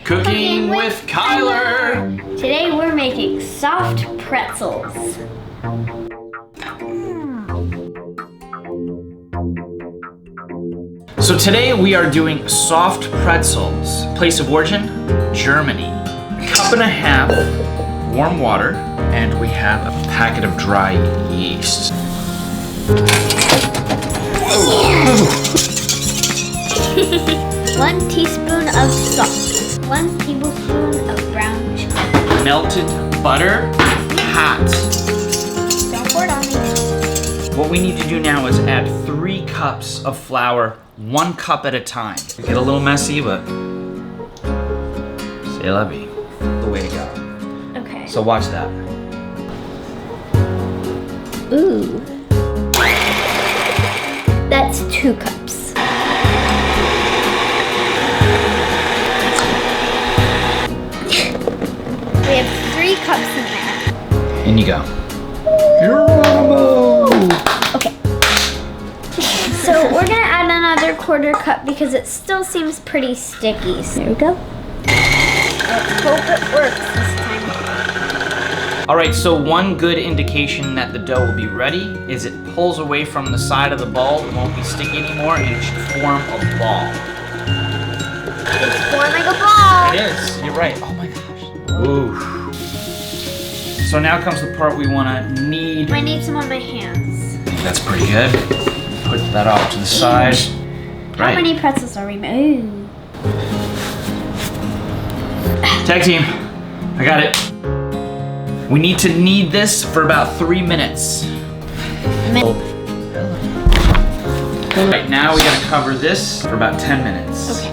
Cooking with Kyler. Today we're making soft pretzels. So today we are doing soft pretzels. Place of origin, Germany. Cup and a half warm water, and we have a packet of dry yeast. 1 teaspoon of salt. 1 tablespoon of brown sugar. Melted butter, hot. Don't pour it on me. What we need to do now is add 3 cups of flour, 1 cup at a time. It get a little messy, but c'est la vie. The way to go. Okay. So watch that. Ooh. That's 2 cups. We have 3 cups in there. In you go. Okay. So we're gonna add another 1/4 cup because it still seems pretty sticky. So there we go. Let's hope it works this time. All right, so one good indication that the dough will be ready is it pulls away from the side of the ball. It won't be sticky anymore, and it should form a ball. It's forming a ball. It is, you're right. Oh my gosh. Ooh. So now comes the part we wanna knead. I need some on my hands. I think that's pretty good. Put that off to the side. How many pretzels are we making? Tag team, I got it. We need to knead this for about 3 minutes. Right now we gotta cover this for about 10 minutes. Okay.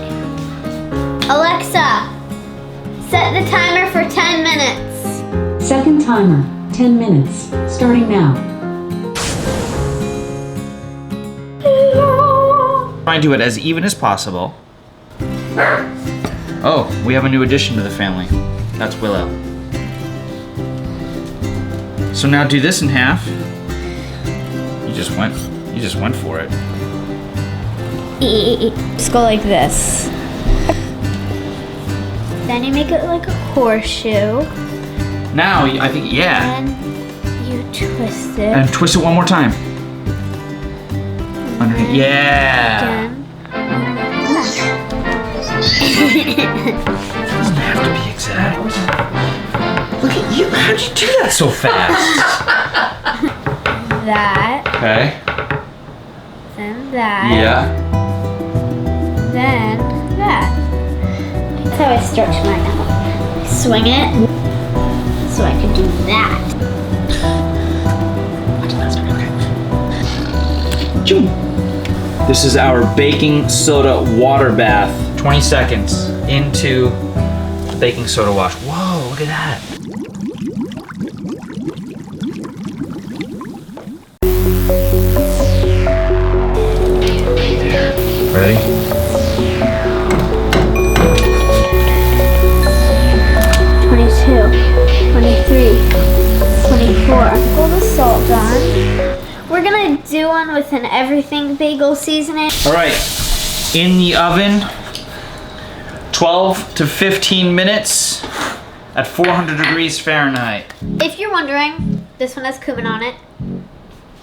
Alexa, set the timer for 10 minutes. Second timer, 10 minutes, starting now. Try and do it as even as possible. Oh, we have a new addition to the family. That's Willow. So now do this in half. You just went for it. Just go like this. Then you make it like a horseshoe. Now, I think, yeah. And you twist it. And twist it one more time. Underneath, yeah. Doesn't have to be exact. Look at you, how'd you do that so fast? That. Okay. Then that. Yeah. Then that. That's how I stretch mine out. Swing it so I can do that. Okay. This is our baking soda water bath. 20 seconds into the baking soda wash. Whoa, look at that. Ready? 22, 23, 24. All the salt done. We're gonna do one with an everything bagel seasoning. All right, in the oven, 12 to 15 minutes at 400 degrees Fahrenheit. If you're wondering, this one has cumin on it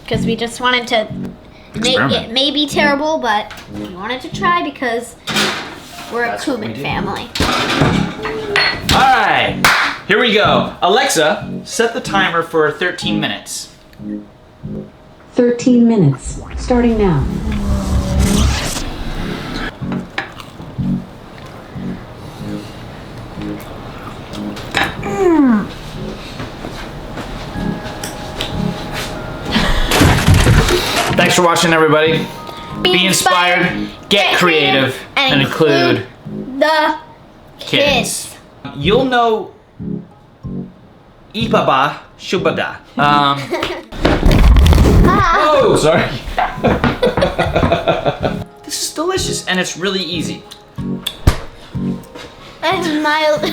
because we just wanted to make it maybe terrible, but we wanted to try because we're a cumin family. All right, here we go. Alexa, set the timer for 13 minutes. 13 minutes, starting now. Thanks for watching, everybody. Be inspired, get creative, and include the kids. You'll know Ipaba Shubada. Oh, sorry. This is delicious, and it's really easy. That's mild.